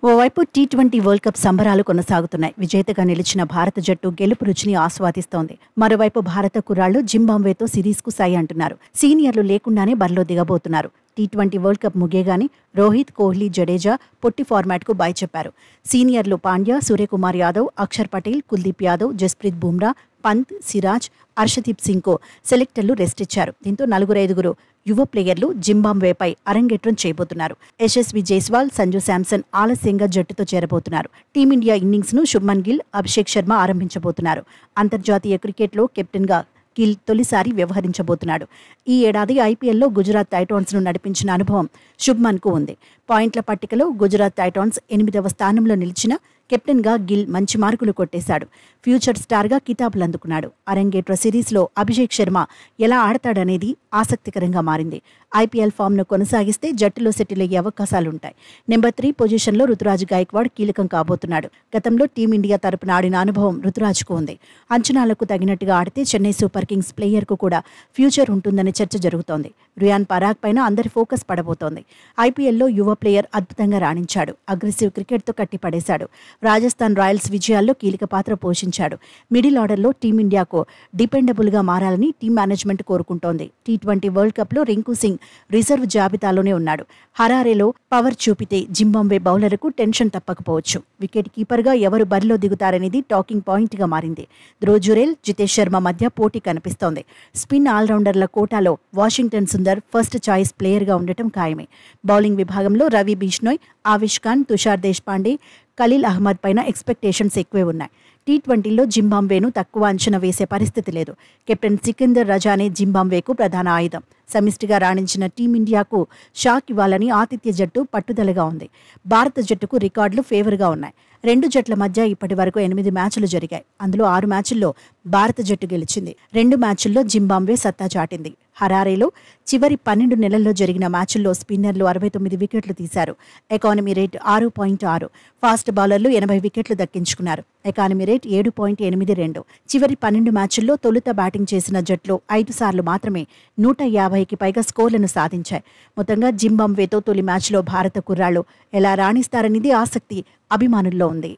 ఓవైపు T20 world cup సంబరాలు కొనసాగుతున్నాయి. విజేతగా నిలిచిన భారత జట్టు గెలుపు రుచిని ఆస్వాదిస్తోంది. మరోవైపు భారత కుర్రాళ్లు జింబాబ్వేతో సిరీస్కు సై అంటున్నారు. సీనియర్లు లేకుండానే బరిలో దిగబోతున్నారు. టీ20 వరల్డ్ కప్ ముగియగానే రోహిత్, కోహ్లీ, జడేజా పొట్టి ఫార్మాట్కు బై చెప్పారు. సీనియర్లు పాండ్యా, సూర్యకుమార్ యాదవ్, అక్షర్ పటేల్, కుల్దీప్ యాదవ్, జస్ప్రీత్ బుమ్రా, పంత్, సిరాజ్, హర్షదీప్ సింగ్కు సెలెక్టర్లు రెస్ట్ ఇచ్చారు. దీంతో 4-5 యువ ప్లేయర్లు జింబాబ్వేపై అరంగేట్రం చేయబోతున్నారు. యశస్వి జైస్వాల్, సంజు శాంసన్ ఆలస్యంగా జట్టుతో చేరబోతున్నారు. టీమిండియా ఇన్నింగ్స్ను శుభ్మన్ గిల్, అభిషేక్ శర్మ ఆరంభించబోతున్నారు. అంతర్జాతీయ క్రికెట్లో కెప్టెన్గా గిల్ తొలిసారి వ్యవహరించబోతున్నాడు. ఈ ఏడాది ఐపీఎల్లో గుజరాత్ టైటాన్స్ను నడిపించిన అనుభవం శుభ్మన్కు ఉంది. పాయింట్ల పట్టికలో గుజరాత్ టైటాన్స్ 8వ స్థానంలో నిలిచిన కెప్టెన్గా గిల్ మంచి మార్కులు కొట్టేశాడు. ఫ్యూచర్ స్టార్గా కితాబులు అందుకున్నాడు. అరంగేట్ర సిరీస్లో అభిషేక్ శర్మ ఎలా ఆడతాడనేది ఆసక్తికరంగా మారింది. ఐపీఎల్ ఫామ్ను కొనసాగిస్తే జట్టులో సెటిల్ అయ్యే అవకాశాలుంటాయి. నెంబర్ 3 పొజిషన్లో రుతురాజ్ గైక్వాడ్ కీలకం కాబోతున్నాడు. గతంలో టీమిండియా తరపున ఆడిన అనుభవం రుతురాజ్కు ఉంది. అంచనాలకు తగినట్టుగా ఆడితే చెన్నై సూపర్ కింగ్స్ ప్లేయర్కు కూడా ఫ్యూచర్ ఉంటుందనే చర్చ జరుగుతోంది. రియాన్ పరాగ్ పైన అందరి ఫోకస్ పడబోతోంది. ఐపీఎల్లో యువ ప్లేయర్ అద్భుతంగా రాణించాడు. అగ్రెసివ్ క్రికెట్తో కట్టిపడేశాడు. రాజస్థాన్ రాయల్స్ విజయాల్లో కీలక పాత్ర పోషించాడు. మిడిల్ ఆర్డర్లో టీమిండియాకు డిపెండబుల్గా మారాలని టీం మేనేజ్మెంట్ కోరుకుంటోంది. టీ20 వరల్డ్ కప్లో రింకు సింగ్ రిజర్వ్ జాబితాలోనే ఉన్నాడు. హరారేలో పవర్ చూపితే జింబాబ్వే బౌలర్లకు టెన్షన్ తప్పకపోవచ్చు. వికెట్ కీపర్గా ఎవరు బరిలో దిగుతారనేది టాకింగ్ పాయింట్గా మారింది. ధ్రువ్ జురేల్, జితేష్ శర్మ మధ్య పోటీ కనిపిస్తోంది. స్పిన్ ఆల్రౌండర్ల కోటాలో వాషింగ్టన్ సుందర్ ఫస్ట్ చాయిస్ ప్లేయర్గా ఉండటం ఖాయమే. బౌలింగ్ విభాగంలో రవి బిష్నోయ్, ఆవిష్ ఖాన్, తుషార్ దేశ్పాండే, ఖలీల్ అహ్మద్ పైన ఎక్స్పెక్టేషన్స్ ఎక్కువే ఉన్నాయి. టీ20లో జింబాబ్వేను తక్కువ అంచనా వేసే పరిస్థితి లేదు. కెప్టెన్ సికిందర్ రజానే జింబాబ్వేకు ప్రధాన ఆయుధం. సమిష్టిగా రాణించిన టీమిండియాకు షాక్ ఇవ్వాలని ఆతిథ్య జట్టు పట్టుదలగా ఉంది. భారత జట్టుకు రికార్డులు ఫేవర్గా ఉన్నాయి. 2 జట్ల మధ్య ఇప్పటి వరకు 8 మ్యాచ్లు జరిగాయి. అందులో 6 మ్యాచ్ల్లో భారత జట్టు గెలిచింది. 2 మ్యాచ్ల్లో జింబాబ్వే సత్తా చాటింది. హరారేలో చివరి 12 నెలల్లో జరిగిన మ్యాచ్ల్లో స్పిన్నర్లు 69 వికెట్లు తీశారు. Economy rate 6.6. ఫాస్ట్ బౌలర్లు 80 వికెట్లు దక్కించుకున్నారు. Economy rate 7.82. చివరి 12 మ్యాచ్ల్లో తొలుత బ్యాటింగ్ చేసిన జట్లు 5 సార్లు మాత్రమే 150కి పైగా స్కోర్లను సాధించాయి. మొత్తంగా జింబాబ్వేతో తొలి మ్యాచ్లో భారత కుర్రాళ్లు ఎలా రాణిస్తారనేది ఆసక్తి అభిమానుల్లో ఉంది.